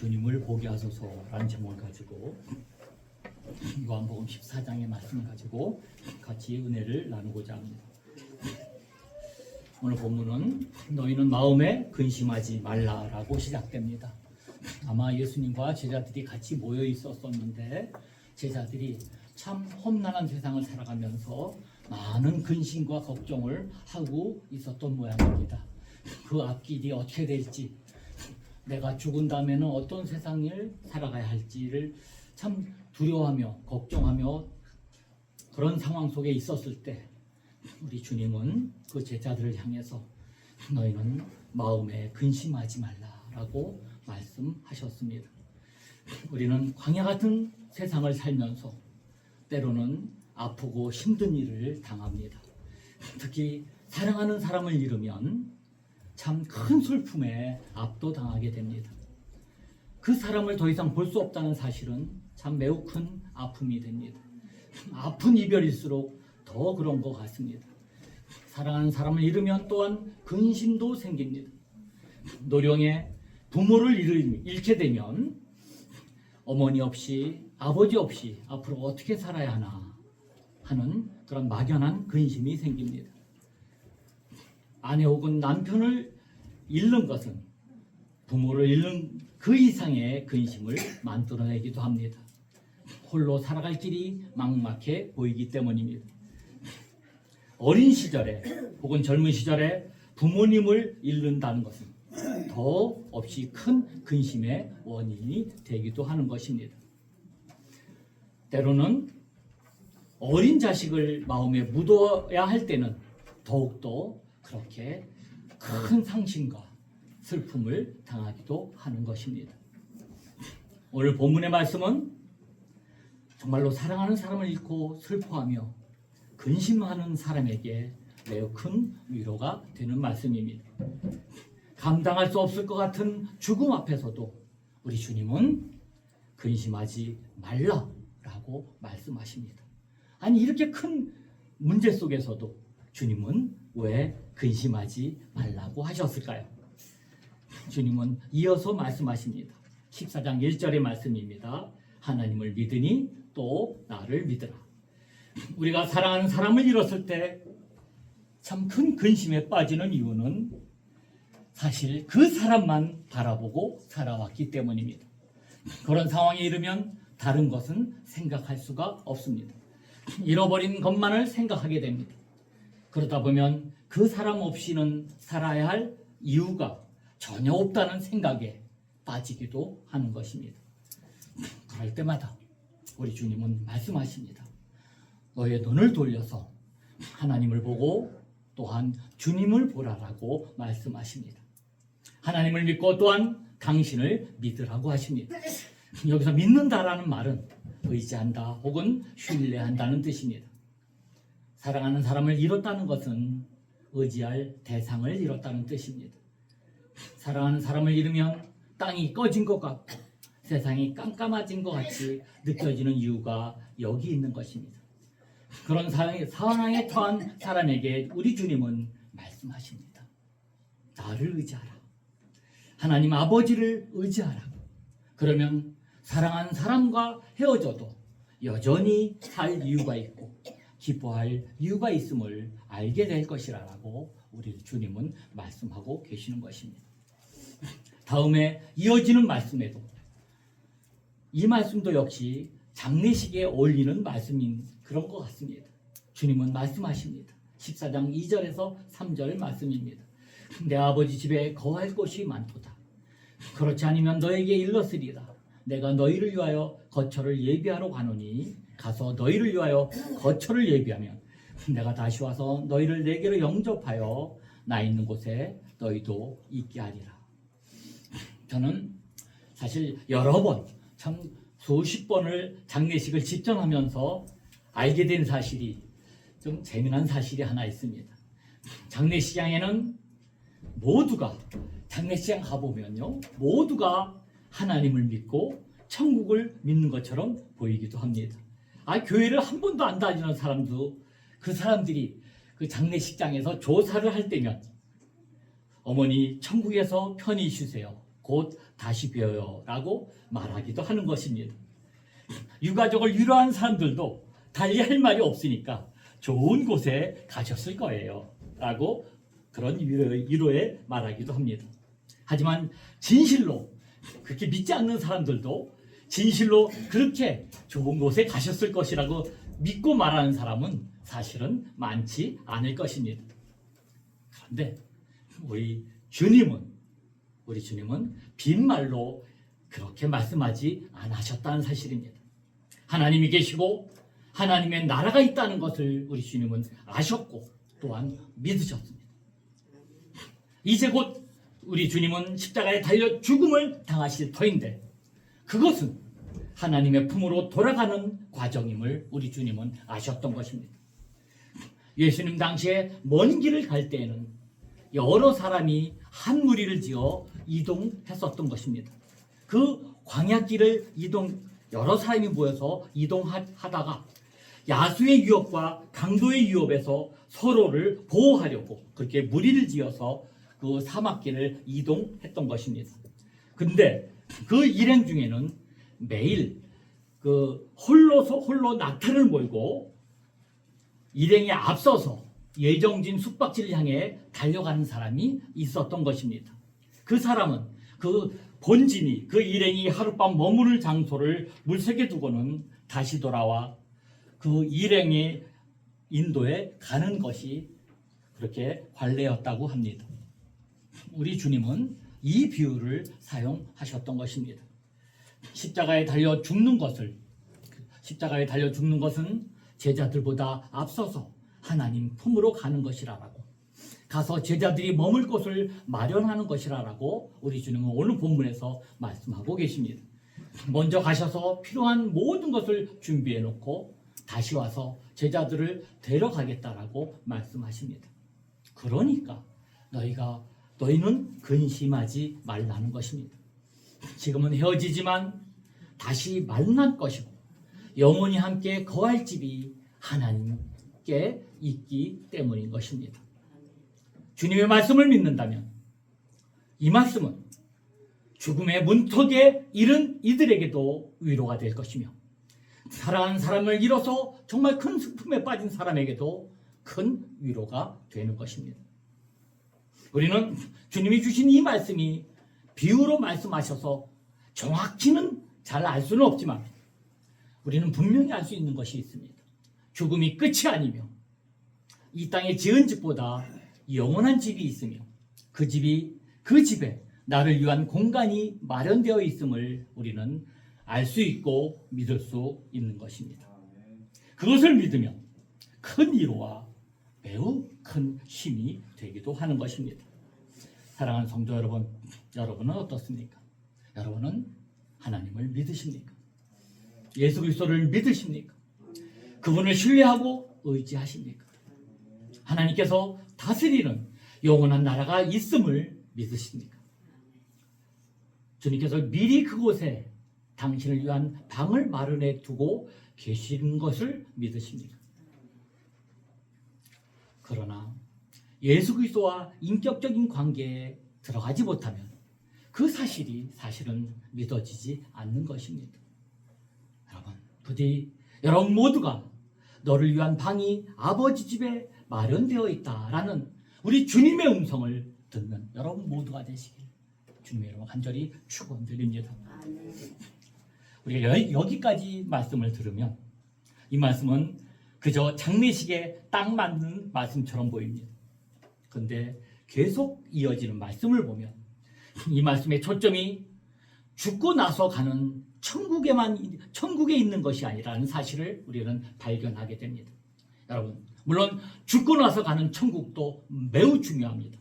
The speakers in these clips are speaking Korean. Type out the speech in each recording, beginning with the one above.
주님을 보게 하소서라는 제목을 가지고 요한복음 14장의 말씀을 가지고 같이 은혜를 나누고자 합니다. 오늘 본문은 너희는 마음에 근심하지 말라라고 시작됩니다. 아마 예수님과 제자들이 같이 모여 있었었는데 제자들이 참 험난한 세상을 살아가면서 많은 근심과 걱정을 하고 있었던 모양입니다. 그 앞길이 어떻게 될지, 내가 죽은 다음에는 어떤 세상을 살아가야 할지를 참 두려워하며 걱정하며 그런 상황 속에 있었을 때 우리 주님은 그 제자들을 향해서 너희는 마음에 근심하지 말라라고 말씀하셨습니다. 우리는 광야 같은 세상을 살면서 때로는 아프고 힘든 일을 당합니다. 특히 사랑하는 사람을 잃으면 참 큰 슬픔에 압도당하게 됩니다. 그 사람을 더 이상 볼 수 없다는 사실은 참 매우 큰 아픔이 됩니다. 아픈 이별일수록 더 그런 것 같습니다. 사랑하는 사람을 잃으면 또한 근심도 생깁니다. 노령에 부모를 잃게 되면 어머니 없이 아버지 없이 앞으로 어떻게 살아야 하나 하는 그런 막연한 근심이 생깁니다. 아내 혹은 남편을 잃는 것은 부모를 잃는 그 이상의 근심을 만들어내기도 합니다. 홀로 살아갈 길이 막막해 보이기 때문입니다. 어린 시절에 혹은 젊은 시절에 부모님을 잃는다는 것은 더 없이 큰 근심의 원인이 되기도 하는 것입니다. 때로는 어린 자식을 마음에 묻어야 할 때는 더욱더 그렇게 큰 상심과 슬픔을 당하기도 하는 것입니다. 오늘 본문의 말씀은 정말로 사랑하는 사람을 잃고 슬퍼하며 근심하는 사람에게 매우 큰 위로가 되는 말씀입니다. 감당할 수 없을 것 같은 죽음 앞에서도 우리 주님은 근심하지 말라라고 말씀하십니다. 아니, 이렇게 큰 문제 속에서도 주님은 왜 근심하지 말라고 하셨을까요? 주님은 이어서 말씀하십니다. 14장 1절의 말씀입니다. 하나님을 믿으니 또 나를 믿으라. 우리가 사랑하는 사람을 잃었을 때 참 큰 근심에 빠지는 이유는 사실 그 사람만 바라보고 살아왔기 때문입니다. 그런 상황에 이르면 다른 것은 생각할 수가 없습니다. 잃어버린 것만을 생각하게 됩니다. 그러다 보면 그 사람 없이는 살아야 할 이유가 전혀 없다는 생각에 빠지기도 하는 것입니다. 그럴 때마다 우리 주님은 말씀하십니다. 너의 눈을 돌려서 하나님을 보고 또한 주님을 보라라고 말씀하십니다. 하나님을 믿고 또한 당신을 믿으라고 하십니다. 여기서 믿는다라는 말은 의지한다 혹은 신뢰한다는 뜻입니다. 사랑하는 사람을 잃었다는 것은 의지할 대상을 잃었다는 뜻입니다. 사랑하는 사람을 잃으면 땅이 꺼진 것 같고 세상이 깜깜해진 것 같이 느껴지는 이유가 여기 있는 것입니다. 그런 상황에 처한 사람에게 우리 주님은 말씀하십니다. 나를 의지하라. 하나님 아버지를 의지하라고. 그러면 사랑하는 사람과 헤어져도 여전히 살 이유가 있고 기뻐할 이유가 있음을 알게 될 것이라고 우리 주님은 말씀하고 계시는 것입니다. 다음에 이어지는 말씀에도 이 말씀도 역시 장례식에 어울리는 말씀인 그런 것 같습니다. 주님은 말씀하십니다. 14장 2절에서 3절 말씀입니다. 내 아버지 집에 거할 곳이 많도다. 그렇지 않으면 너에게 일렀으리라. 내가 너희를 위하여 거처를 예비하러 가노니 가서 너희를 위하여 거처를 예비하면 내가 다시 와서 너희를 내게로 영접하여 나 있는 곳에 너희도 있게 하리라. 저는 사실 여러 번, 참 수십 번을 장례식을 집전하면서 알게 된 사실이 좀 재미난 사실이 하나 있습니다. 장례식장에는 모두가 장례식장 가보면요, 모두가 하나님을 믿고 천국을 믿는 것처럼 보이기도 합니다. 교회를 한 번도 안 다니는 사람도 그 사람들이 그 장례식장에서 조사를 할 때면 어머니 천국에서 편히 쉬세요. 곧 다시 뵈어요 라고 말하기도 하는 것입니다. 유가족을 위로한 사람들도 달리 할 말이 없으니까 좋은 곳에 가셨을 거예요 라고 그런 위로에 말하기도 합니다. 하지만 진실로 그렇게 믿지 않는 사람들도 진실로 그렇게 좋은 곳에 가셨을 것이라고 믿고 말하는 사람은 사실은 많지 않을 것입니다. 그런데 우리 주님은 빈말로 그렇게 말씀하지 않으셨다는 사실입니다. 하나님이 계시고 하나님의 나라가 있다는 것을 우리 주님은 아셨고 또한 믿으셨습니다. 이제 곧 우리 주님은 십자가에 달려 죽음을 당하실 터인데 그것은 하나님의 품으로 돌아가는 과정임을 우리 주님은 아셨던 것입니다. 예수님 당시에 먼 길을 갈 때에는 여러 사람이 한 무리를 지어 이동했었던 것입니다. 그 광야길을 여러 사람이 모여서 이동하다가 야수의 위협과 강도의 위협에서 서로를 보호하려고 그렇게 무리를 지어서 그 사막길을 이동했던 것입니다. 근데 그 일행 중에는 매일 홀로 낙타를 몰고 일행에 앞서서 예정진 숙박지를 향해 달려가는 사람이 있었던 것입니다. 그 사람은 그 본진이 그 일행이 하룻밤 머무를 장소를 물색해 두고는 다시 돌아와 그 일행의 인도에 가는 것이 그렇게 관례였다고 합니다. 우리 주님은 이 비유를 사용하셨던 것입니다. 십자가에 달려 죽는 것은 제자들보다 앞서서 하나님 품으로 가는 것이라고, 가서 제자들이 머물 곳을 마련하는 것이라고 우리 주님은 오늘 본문에서 말씀하고 계십니다. 먼저 가셔서 필요한 모든 것을 준비해 놓고 다시 와서 제자들을 데려가겠다라고 말씀하십니다. 그러니까 너희는 근심하지 말라는 것입니다. 지금은 헤어지지만 다시 만날 것이고 영원히 함께 거할 집이 하나님께 있기 때문인 것입니다. 주님의 말씀을 믿는다면 이 말씀은 죽음의 문턱에 이른 이들에게도 위로가 될 것이며 사랑하는 사람을 잃어서 정말 큰 슬픔에 빠진 사람에게도 큰 위로가 되는 것입니다. 우리는 주님이 주신 이 말씀이 비유로 말씀하셔서 정확히는 잘 알 수는 없지만 우리는 분명히 알 수 있는 것이 있습니다. 죽음이 끝이 아니며 이 땅에 지은 집보다 영원한 집이 있으며 그 집에 나를 위한 공간이 마련되어 있음을 우리는 알 수 있고 믿을 수 있는 것입니다. 그것을 믿으면 큰 위로와 매우 큰 힘이 되기도 하는 것입니다. 사랑하는 성도 여러분, 여러분은 어떻습니까? 여러분은 하나님을 믿으십니까? 예수 그리스도를 믿으십니까? 그분을 신뢰하고 의지하십니까? 하나님께서 다스리는 영원한 나라가 있음을 믿으십니까? 주님께서 미리 그곳에 당신을 위한 방을 마련해 두고 계시는 것을 믿으십니까? 그러나 예수 그리스도와 인격적인 관계에 들어가지 못하면 그 사실은 믿어지지 않는 것입니다. 부디 여러분 모두가 너를 위한 방이 아버지 집에 마련되어 있다라는 우리 주님의 음성을 듣는 여러분 모두가 되시길 주님의 이름으로 간절히 축원드립니다. 우리가 여기까지 말씀을 들으면 이 말씀은 그저 장례식에 딱 맞는 말씀처럼 보입니다. 그런데 계속 이어지는 말씀을 보면 이 말씀의 초점이 죽고 나서 가는 천국에 있는 것이 아니라는 사실을 우리는 발견하게 됩니다. 여러분, 물론 죽고 나서 가는 천국도 매우 중요합니다.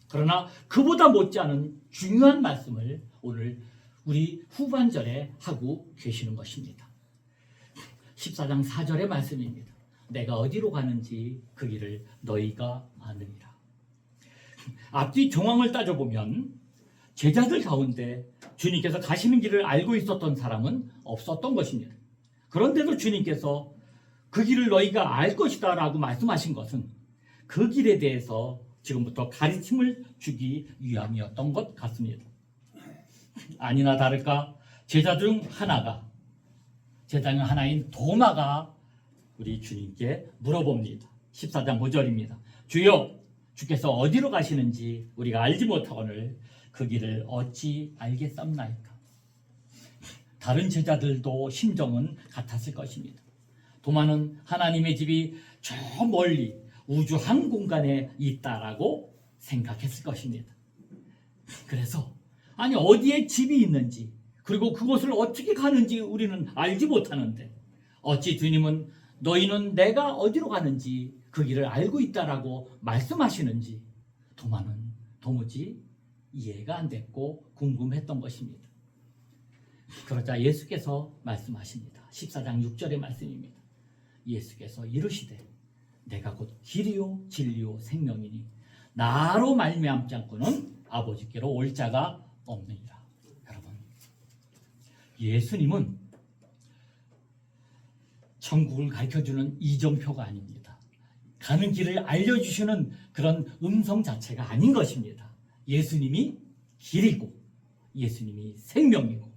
그러나 그보다 못지않은 중요한 말씀을 오늘 우리 후반절에 하고 계시는 것입니다. 14장 4절의 말씀입니다. 내가 어디로 가는지 그 길을 너희가 아느니라. 앞뒤 정황을 따져보면 제자들 가운데 주님께서 가시는 길을 알고 있었던 사람은 없었던 것입니다. 그런데도 주님께서 그 길을 너희가 알 것이다 라고 말씀하신 것은 그 길에 대해서 지금부터 가르침을 주기 위함이었던 것 같습니다. 아니나 다를까 제자 중 하나인 도마가 우리 주님께 물어봅니다. 14장 5절입니다. 주여, 주께서 어디로 가시는지 우리가 알지 못하거늘 그 길을 어찌 알겠사옵나이까. 다른 제자들도 심정은 같았을 것입니다. 도마는 하나님의 집이 저 멀리 우주 한 공간에 있다라고 생각했을 것입니다. 그래서 아니 어디에 집이 있는지 그리고 그곳을 어떻게 가는지 우리는 알지 못하는데 어찌 주님은 너희는 내가 어디로 가는지 그 길을 알고 있다라고 말씀하시는지 도마는 도무지 이해가 안 됐고 궁금했던 것입니다. 그러자 예수께서 말씀하십니다. 14장 6절의 말씀입니다. 예수께서 이르시되 내가 곧 길이요 진리요 생명이니 나로 말미암지 않고는 아버지께로 올 자가 없느니라. 여러분, 예수님은 천국을 가르쳐주는 이정표가 아닙니다. 가는 길을 알려주시는 그런 음성 자체가 아닌 것입니다. 예수님이 길이고 예수님이 생명이고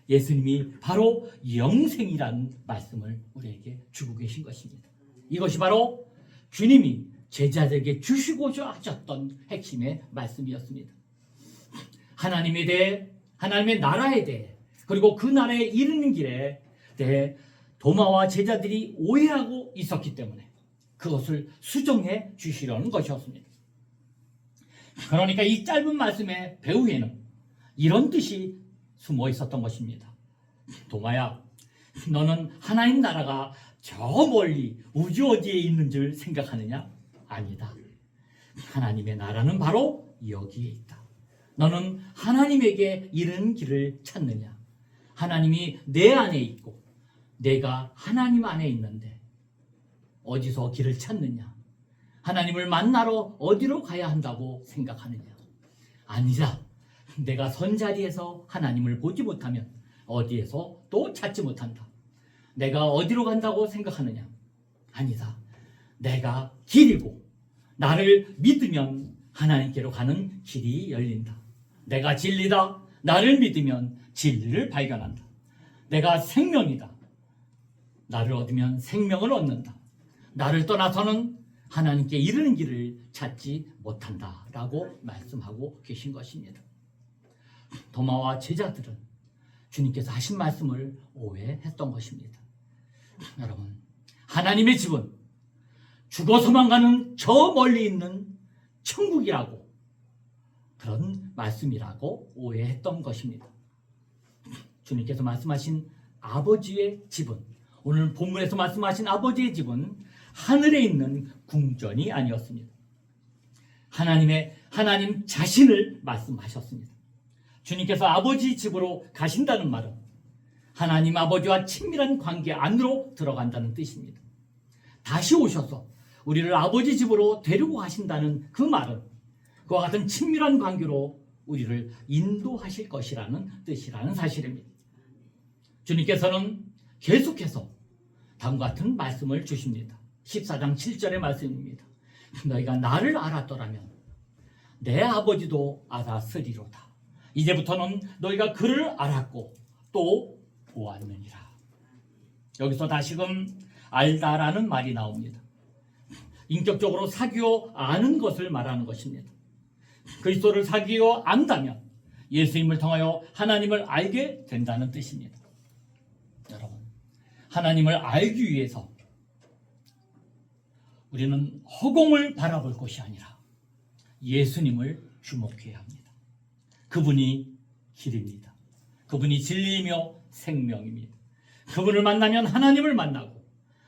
예수님이 바로 영생이라는 말씀을 우리에게 주고 계신 것입니다. 이것이 바로 주님이 제자들에게 주시고자 하셨던 핵심의 말씀이었습니다. 하나님에 대해, 하나님의 나라에 대해, 그리고 그 나라에 이르는 길에 대해 도마와 제자들이 오해하고 있었기 때문에 그것을 수정해 주시려는 것이었습니다. 그러니까 이 짧은 말씀의 배후에는 이런 뜻이 숨어 있었던 것입니다. 도마야, 너는 하나님 나라가 저 멀리 우주 어디에 있는 줄 생각하느냐? 아니다. 하나님의 나라는 바로 여기에 있다. 너는 하나님에게 이르는 길을 찾느냐? 하나님이 내 안에 있고 내가 하나님 안에 있는데 어디서 길을 찾느냐? 하나님을 만나러 어디로 가야 한다고 생각하느냐? 아니다. 내가 선 자리에서 하나님을 보지 못하면 어디에서 또 찾지 못한다. 내가 어디로 간다고 생각하느냐? 아니다. 내가 길이고 나를 믿으면 하나님께로 가는 길이 열린다. 내가 진리다. 나를 믿으면 진리를 발견한다. 내가 생명이다. 나를 얻으면 생명을 얻는다. 나를 떠나서는 하나님께 이르는 길을 찾지 못한다 라고 말씀하고 계신 것입니다. 도마와 제자들은 주님께서 하신 말씀을 오해했던 것입니다. 여러분, 하나님의 집은 죽어서만 가는 저 멀리 있는 천국이라고 그런 말씀이라고 오해했던 것입니다. 주님께서 말씀하신 아버지의 집은, 오늘 본문에서 말씀하신 아버지의 집은 하늘에 있는 궁전이 아니었습니다. 하나님 자신을 말씀하셨습니다. 주님께서 아버지 집으로 가신다는 말은 하나님 아버지와 친밀한 관계 안으로 들어간다는 뜻입니다. 다시 오셔서 우리를 아버지 집으로 데리고 가신다는 그 말은 그와 같은 친밀한 관계로 우리를 인도하실 것이라는 뜻이라는 사실입니다. 주님께서는 계속해서 다음과 같은 말씀을 주십니다. 14장 7절의 말씀입니다. 너희가 나를 알았더라면 내 아버지도 알았으리로다. 이제부터는 너희가 그를 알았고 또 보았느니라. 여기서 다시금 알다라는 말이 나옵니다. 인격적으로 사귀어 아는 것을 말하는 것입니다. 그리스도를 사귀어 안다면 예수님을 통하여 하나님을 알게 된다는 뜻입니다. 여러분, 하나님을 알기 위해서 우리는 허공을 바라볼 것이 아니라 예수님을 주목해야 합니다. 그분이 길입니다. 그분이 진리이며 생명입니다. 그분을 만나면 하나님을 만나고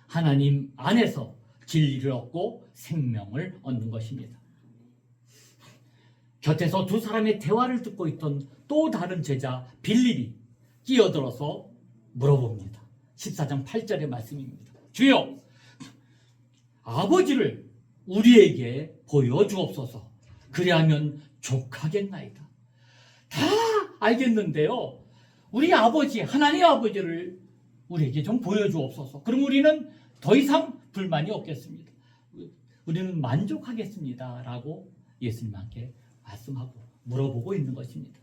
하나님 안에서 진리를 얻고 생명을 얻는 것입니다. 곁에서 두 사람의 대화를 듣고 있던 또 다른 제자 빌립이 끼어들어서 물어봅니다. 14장 8절의 말씀입니다. 주여, 아버지를 우리에게 보여주옵소서. 그리하면 족하겠나이다. 다 알겠는데요, 우리 아버지, 하나님의 아버지를 우리에게 좀 보여주옵소서. 그럼 우리는 더 이상 불만이 없겠습니다. 우리는 만족하겠습니다 라고 예수님께 말씀하고 물어보고 있는 것입니다.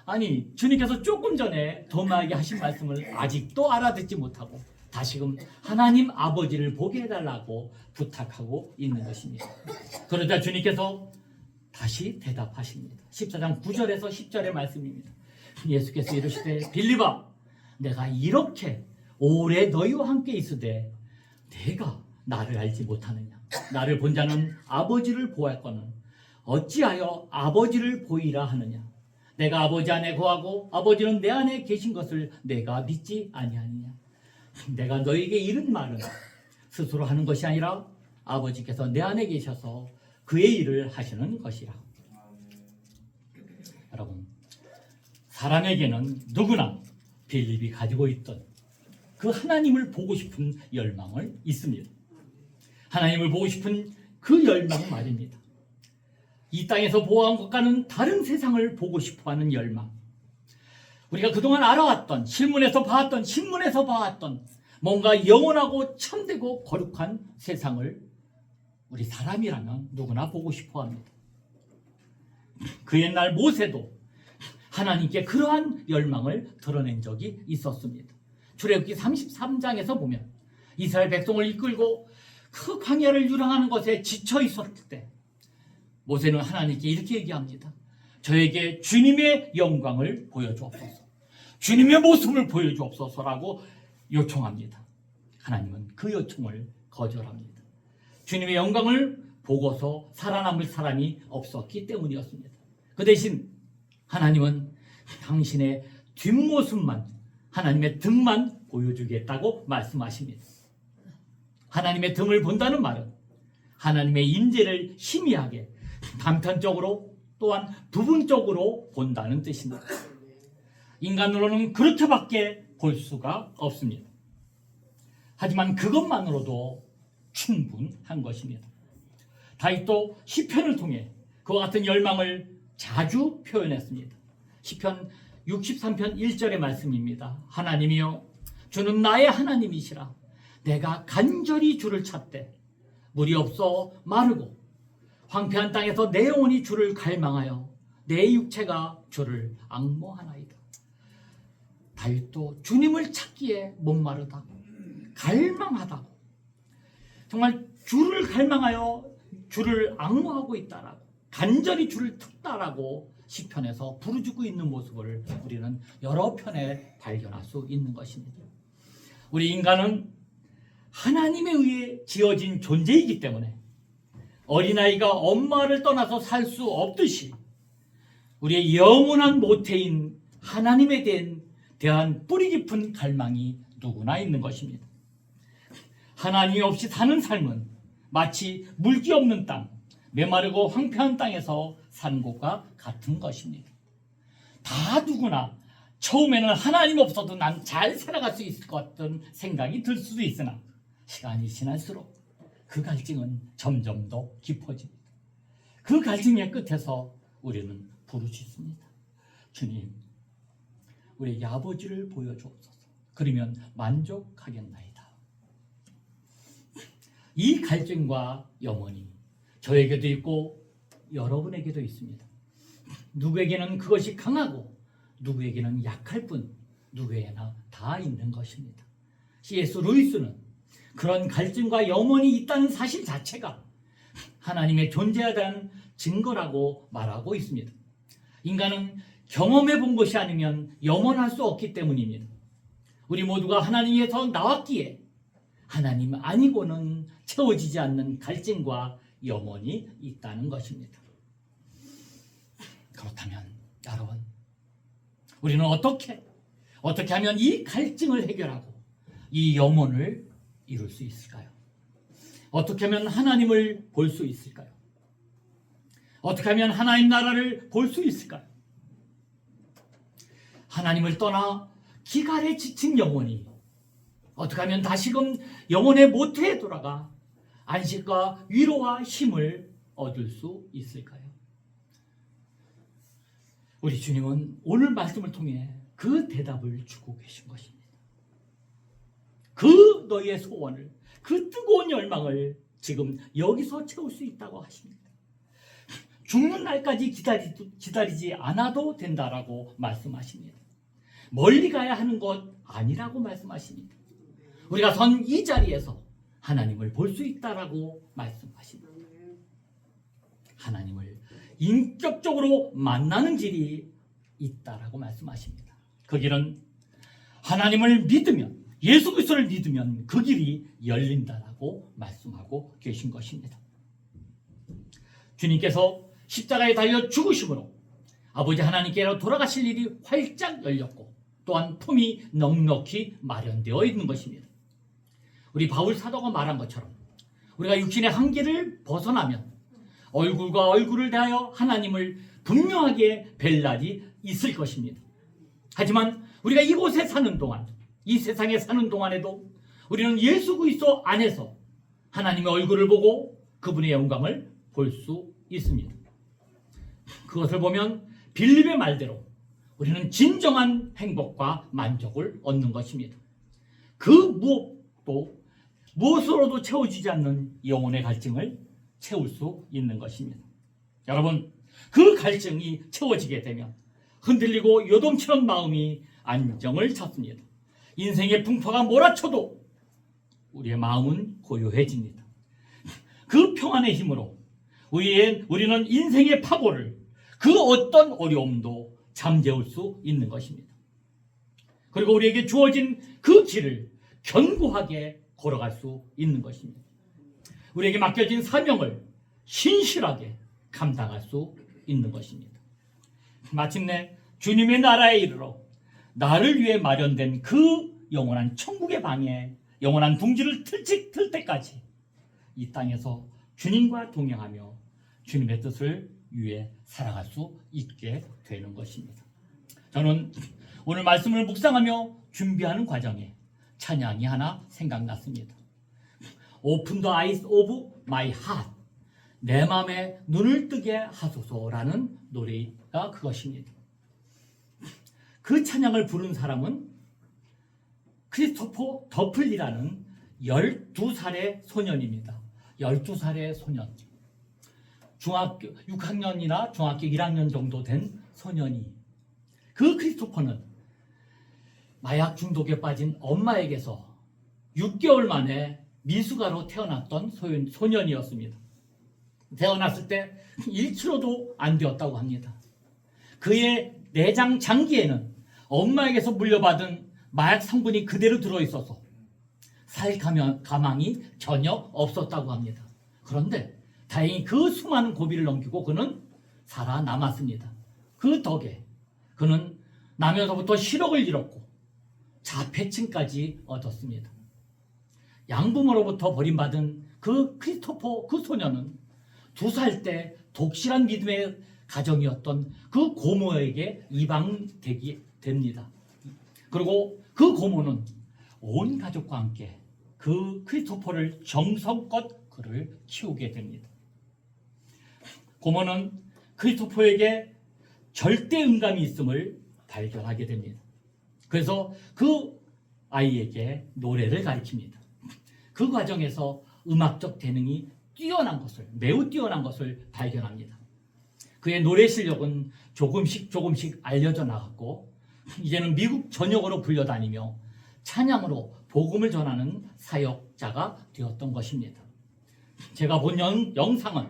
아니 주님께서 조금 전에 도마에게 하신 말씀을 아직도 알아듣지 못하고 다시금 하나님 아버지를 보게 해달라고 부탁하고 있는 것입니다. 그러자 주님께서 다시 대답하십니다. 14장 9절에서 10절의 말씀입니다. 예수께서 이르시되 빌립아 내가 이렇게 오래 너희와 함께 있으되 내가 나를 알지 못하느냐. 나를 본 자는 아버지를 보았거늘 어찌하여 아버지를 보이라 하느냐. 내가 아버지 안에 거하고 아버지는 내 안에 계신 것을 내가 믿지 아니하느냐. 내가 너에게 이른 말은 스스로 하는 것이 아니라 아버지께서 내 안에 계셔서 그의 일을 하시는 것이라. 여러분, 사람에게는 누구나 빌립이 가지고 있던 그 하나님을 보고 싶은 열망을 있습니다. 하나님을 보고 싶은 그 열망 말입니다. 이 땅에서 보아온 것과는 다른 세상을 보고 싶어하는 열망. 우리가 그동안 알아왔던 신문에서 봐왔던 뭔가 영원하고 참되고 거룩한 세상을 우리 사람이라면 누구나 보고 싶어합니다. 그 옛날 모세도 하나님께 그러한 열망을 드러낸 적이 있었습니다. 출애굽기 33장에서 보면 이스라엘 백성을 이끌고 그 광야를 유랑하는 것에 지쳐 있었을 때 모세는 하나님께 이렇게 얘기합니다. 저에게 주님의 영광을 보여주옵소서. 주님의 모습을 보여주옵소서라고 요청합니다. 하나님은 그 요청을 거절합니다. 주님의 영광을 보고서 살아남을 사람이 없었기 때문이었습니다. 그 대신 하나님은 당신의 뒷모습만, 하나님의 등만 보여주겠다고 말씀하십니다. 하나님의 등을 본다는 말은 하나님의 임재를 희미하게 단편적으로 또한 부분적으로 본다는 뜻입니다. 인간으로는 그렇게밖에 볼 수가 없습니다. 하지만 그것만으로도 충분한 것입니다. 다윗도 시편을 통해 그와 같은 열망을 자주 표현했습니다. 시편 63편 1절의 말씀입니다. 하나님이여 주는 나의 하나님이시라. 내가 간절히 주를 찾되 물이 없어 마르고 황폐한 땅에서 내 영혼이 주를 갈망하여 내 육체가 주를 앙모하나이다. 다윗도 주님을 찾기에 목마르다고 갈망하다고 정말 주를 갈망하여 주를 앙모하고 있다라고 간절히 주를 찾다라고 시편에서 부르짖고 있는 모습을 우리는 여러 편에 발견할 수 있는 것입니다. 우리 인간은 하나님에 의해 지어진 존재이기 때문에 어린아이가 엄마를 떠나서 살 수 없듯이 우리의 영원한 모태인 하나님에 대한 뿌리 깊은 갈망이 누구나 있는 것입니다. 하나님 없이 사는 삶은 마치 물기 없는 땅, 메마르고 황폐한 땅에서 사는 것과 같은 것입니다. 다 누구나 처음에는 하나님 없어도 난 잘 살아갈 수 있을 것 같은 생각이 들 수도 있으나 시간이 지날수록 그 갈증은 점점 더 깊어집니다. 그 갈증의 끝에서 우리는 부르짖습니다. 주님, 우리에게 아버지를 보여주옵소서. 그러면 만족하겠나이다. 이 갈증과 염원이 저에게도 있고 여러분에게도 있습니다. 누구에게는 그것이 강하고 누구에게는 약할 뿐 누구에게나 다 있는 것입니다. C.S. 루이스는 그런 갈증과 염원이 있다는 사실 자체가 하나님의 존재에 대한 증거라고 말하고 있습니다. 인간은 경험해 본 것이 아니면 염원할 수 없기 때문입니다. 우리 모두가 하나님에서 나왔기에 하나님 아니고는 채워지지 않는 갈증과 염원이 있다는 것입니다. 그렇다면 여러분, 우리는 어떻게 하면 이 갈증을 해결하고 이 염원을 이룰 수 있을까요? 어떻게 하면 하나님을 볼 수 있을까요? 어떻게 하면 하나님 나라를 볼 수 있을까요? 하나님을 떠나 기갈에 지친 영혼이 어떻게 하면 다시금 영혼의 모태에 돌아가 안식과 위로와 힘을 얻을 수 있을까요? 우리 주님은 오늘 말씀을 통해 그 대답을 주고 계신 것입니다. 그 너희의 소원을, 그 뜨거운 열망을 지금 여기서 채울 수 있다고 하십니다. 죽는 날까지 기다리지 않아도 된다라고 말씀하십니다. 멀리 가야 하는 것 아니라고 말씀하십니다. 우리가 선 이 자리에서 하나님을 볼 수 있다라고 말씀하십니다. 하나님을 인격적으로 만나는 길이 있다라고 말씀하십니다. 그 길은 하나님을 믿으면, 예수 그리스도를 믿으면 그 길이 열린다라고 말씀하고 계신 것입니다. 주님께서 십자가에 달려 죽으심으로 아버지 하나님께로 돌아가실 일이 활짝 열렸고 또한 품이 넉넉히 마련되어 있는 것입니다. 우리 바울 사도가 말한 것처럼 우리가 육신의 한계를 벗어나면 얼굴과 얼굴을 대하여 하나님을 분명하게 뵐 날이 있을 것입니다. 하지만 우리가 이곳에 사는 동안, 이 세상에 사는 동안에도 우리는 예수 그리스도 안에서 하나님의 얼굴을 보고 그분의 영광을 볼 수 있습니다. 그것을 보면 빌립의 말대로 우리는 진정한 행복과 만족을 얻는 것입니다. 그 무엇도 무엇으로도 채워지지 않는 영혼의 갈증을 채울 수 있는 것입니다. 여러분, 그 갈증이 채워지게 되면 흔들리고 요동치는 마음이 안정을 찾습니다. 인생의 풍파가 몰아쳐도 우리의 마음은 고요해집니다. 그 평안의 힘으로 우리는 인생의 파고를, 그 어떤 어려움도 잠재울 수 있는 것입니다. 그리고 우리에게 주어진 그 길을 견고하게 걸어갈 수 있는 것입니다. 우리에게 맡겨진 사명을 신실하게 감당할 수 있는 것입니다. 마침내 주님의 나라에 이르러 나를 위해 마련된 그 영원한 천국의 방에 영원한 둥지를 틀 때까지 이 땅에서 주님과 동행하며 주님의 뜻을 위해 살아갈 수 있게 되는 것입니다. 저는 오늘 말씀을 묵상하며 준비하는 과정에 찬양이 하나 생각났습니다. Open the eyes of my heart, 내 마음에 눈을 뜨게 하소서라는 노래가 그것입니다. 그 찬양을 부른 사람은 크리스토퍼 더플리라는 12살의 소년입니다. 12살의 소년. 중학교 6학년이나 중학교 1학년 정도 된 소년이, 그 크리스토퍼는 마약 중독에 빠진 엄마에게서 6개월 만에 미숙아로 태어났던 소년이었습니다. 태어났을 때 1kg도 안 되었다고 합니다. 그의 내장 장기에는 엄마에게서 물려받은 마약 성분이 그대로 들어있어서 살 가망이 전혀 없었다고 합니다. 그런데 다행히 그 수많은 고비를 넘기고 그는 살아남았습니다. 그 덕에 그는 나면서부터 실력을 잃었고 자폐증까지 얻었습니다. 양부모로부터 버림받은 그 크리스토퍼, 그 소년은 2살 때 독실한 믿음의 가정이었던 그 고모에게 입양되게 됩니다. 그리고 그 고모는 온 가족과 함께 그 크리스토퍼를 정성껏 그를 키우게 됩니다. 고모는 크리스토퍼에게 절대 음감이 있음을 발견하게 됩니다. 그래서 그 아이에게 노래를 가르칩니다. 그 과정에서 음악적 재능이 매우 뛰어난 것을 발견합니다. 그의 노래 실력은 조금씩 알려져 나갔고 이제는 미국 전역으로 불려다니며 찬양으로 복음을 전하는 사역자가 되었던 것입니다. 제가 본 영상은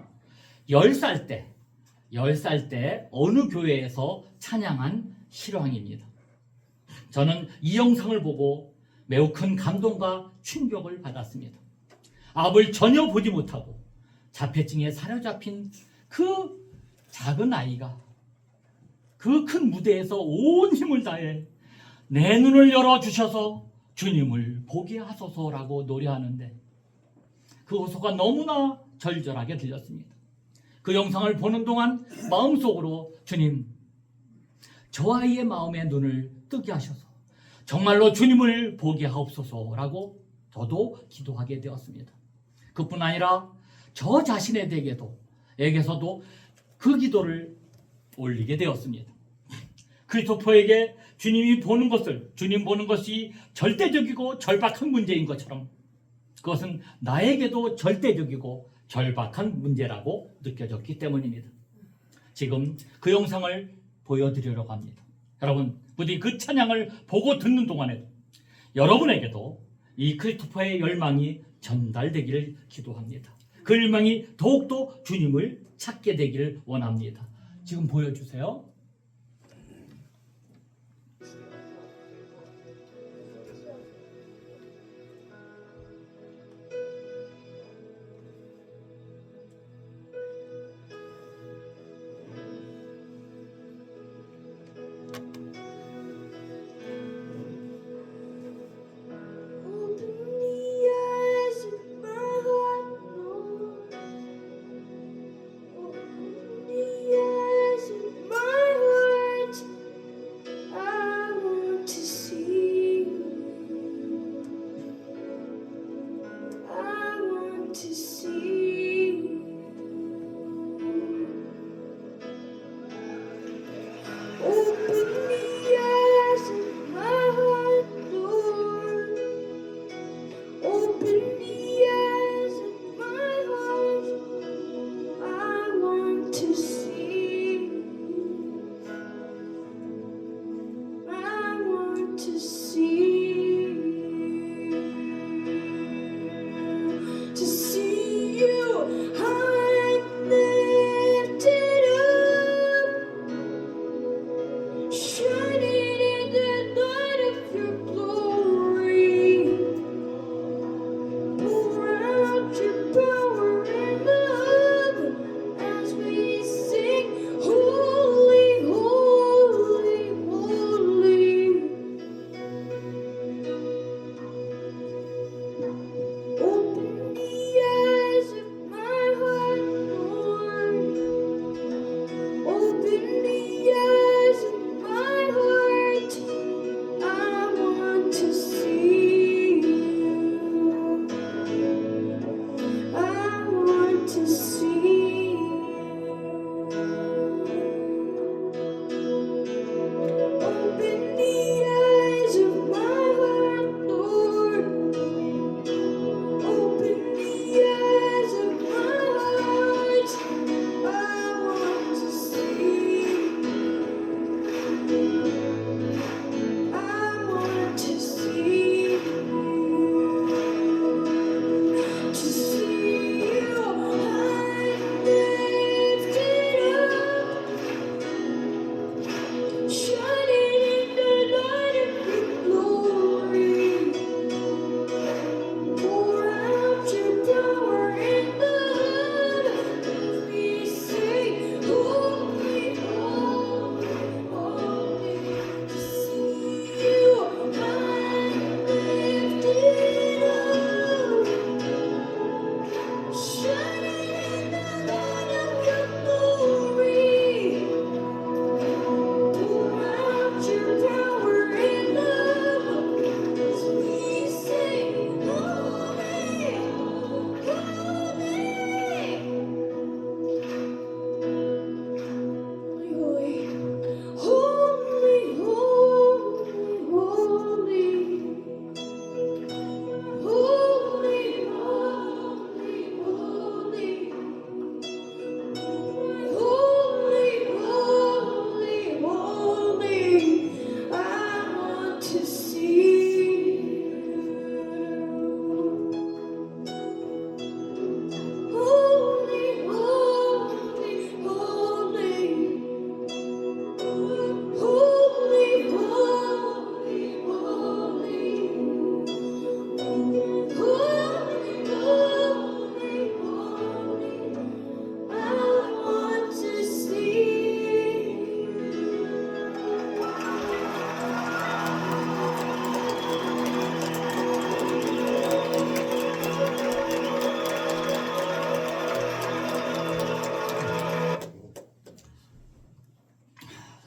10살 때 어느 교회에서 찬양한 실황입니다. 저는 이 영상을 보고 매우 큰 감동과 충격을 받았습니다. 앞을 전혀 보지 못하고 자폐증에 사로잡힌 그 작은 아이가 그 큰 무대에서 온 힘을 다해 내 눈을 열어주셔서 주님을 보게 하소서라고 노래하는데 그 호소가 너무나 절절하게 들렸습니다. 그 영상을 보는 동안 마음속으로 주님, 저 아이의 마음의 눈을 뜨게 하셔서 정말로 주님을 보게 하옵소서라고 저도 기도하게 되었습니다. 그뿐 아니라 저 자신에게서도 그 기도를 올리게 되었습니다. 크리스토퍼에게 주님 보는 것이 절대적이고 절박한 문제인 것처럼 그것은 나에게도 절대적이고 절박한 문제라고 느껴졌기 때문입니다. 지금 그 영상을 보여드리려고 합니다. 여러분, 부디 그 찬양을 보고 듣는 동안에 여러분에게도 이 크리스토퍼의 열망이 전달되기를 기도합니다. 그 열망이 더욱더 주님을 찾게 되기를 원합니다. 지금 보여주세요.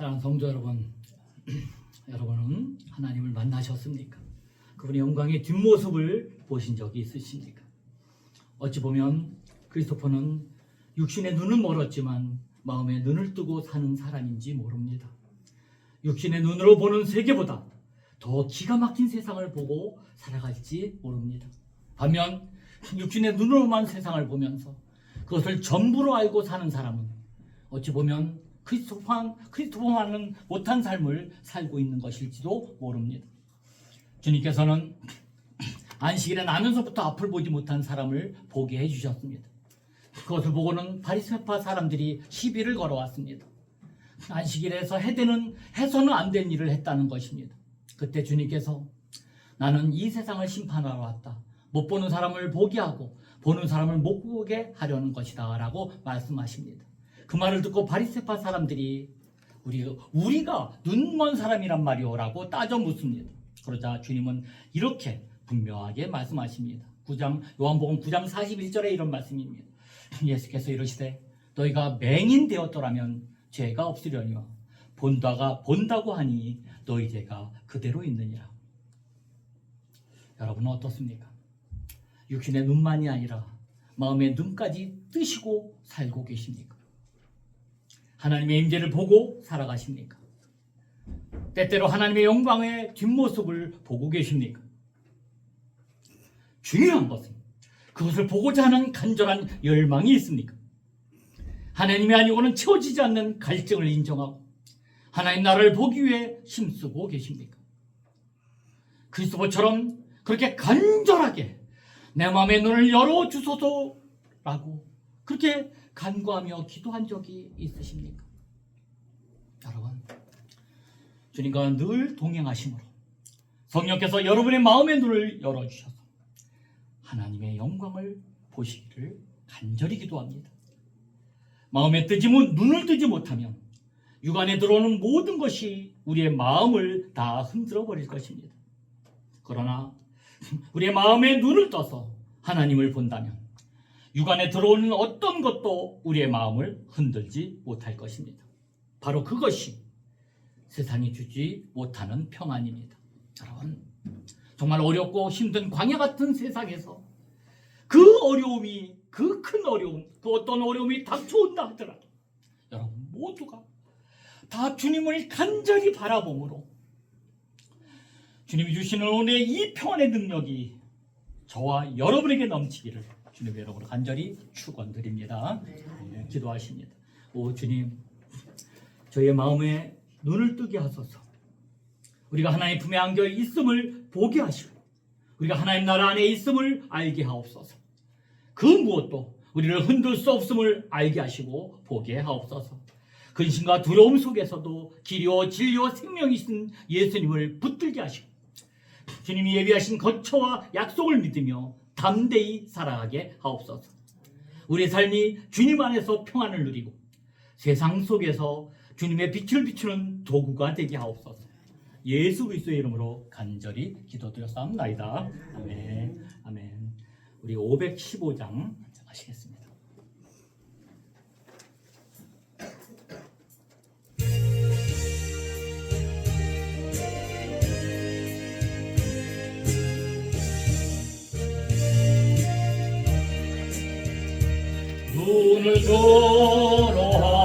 사랑하는 성도 여러분, 여러분은 하나님을 만나셨습니까? 그분의 영광의 뒷모습을 보신 적이 있으십니까? 어찌 보면 크리스토퍼는 육신의 눈은 멀었지만 마음의 눈을 뜨고 사는 사람인지 모릅니다. 육신의 눈으로 보는 세계보다 더 기가 막힌 세상을 보고 살아갈지 모릅니다. 반면 육신의 눈으로만 세상을 보면서 그것을 전부로 알고 사는 사람은 어찌 보면 크리스토퍼만은 못한 삶을 살고 있는 것일지도 모릅니다. 주님께서는 안식일에 나면서부터 앞을 보지 못한 사람을 보게 해주셨습니다. 그것을 보고는 바리새파 사람들이 시비를 걸어왔습니다. 안식일에서 해서는 안 된 일을 했다는 것입니다. 그때 주님께서 나는 이 세상을 심판하러 왔다. 못 보는 사람을 보게 하고 보는 사람을 못 보게 하려는 것이다 라고 말씀하십니다. 그 말을 듣고 바리새파 사람들이 우리가 눈먼 사람이란 말이오 라고 따져 묻습니다. 그러자 주님은 이렇게 분명하게 말씀하십니다. 요한복음 9장 41절에 이런 말씀입니다. 예수께서 이러시되 너희가 맹인 되었더라면 죄가 없으려니와 본다고 하니 너희 죄가 그대로 있느니라. 여러분은 어떻습니까? 육신의 눈만이 아니라 마음의 눈까지 뜨시고 살고 계십니까? 하나님의 임재를 보고 살아가십니까? 때때로 하나님의 영광의 뒷모습을 보고 계십니까? 중요한 것은 그것을 보고자 하는 간절한 열망이 있습니까? 하나님이 아니고는 채워지지 않는 갈증을 인정하고 하나님 나라를 보기 위해 힘쓰고 계십니까? 그리스도처럼 그렇게 간절하게 내 마음의 눈을 열어주소서라고 그렇게 간구하며 기도한 적이 있으십니까? 여러분, 주님과 늘 동행하심으로 성령께서 여러분의 마음의 눈을 열어주셔서 하나님의 영광을 보시기를 간절히 기도합니다. 마음에 눈을 뜨지 못하면 육안에 들어오는 모든 것이 우리의 마음을 다 흔들어 버릴 것입니다. 그러나 우리의 마음의 눈을 떠서 하나님을 본다면 육안에 들어오는 어떤 것도 우리의 마음을 흔들지 못할 것입니다. 바로 그것이 세상이 주지 못하는 평안입니다. 여러분, 정말 어렵고 힘든 광야 같은 세상에서 그 어려움이, 그 큰 어려움, 그 어떤 어려움이 닥쳐온다 하더라도 여러분 모두가 다 주님을 간절히 바라봄으로 주님이 주시는 오늘의 이 평안의 능력이 저와 여러분에게 넘치기를 주님의 이름으로 간절히 축원드립니다. 네, 기도하십니다. 오 주님, 저희의 마음에 눈을 뜨게 하소서. 우리가 하나님 품에 안겨 있음을 보게 하시고 우리가 하나님 나라 안에 있음을 알게 하옵소서. 그 무엇도 우리를 흔들 수 없음을 알게 하시고 보게 하옵소서. 근심과 두려움 속에서도 길이요 진리요 생명이신 예수님을 붙들게 하시고 주님이 예비하신 거처와 약속을 믿으며 담대히 살아가게 하옵소서. 우리의 삶이 주님 안에서 평안을 누리고 세상 속에서 주님의 빛을 비추는 도구가 되게 하옵소서. 예수 그리스도의 이름으로 간절히 기도드렸사옵나이다. 아멘. 아멘. 우리 515장 하시겠습니다. 눈을 들어라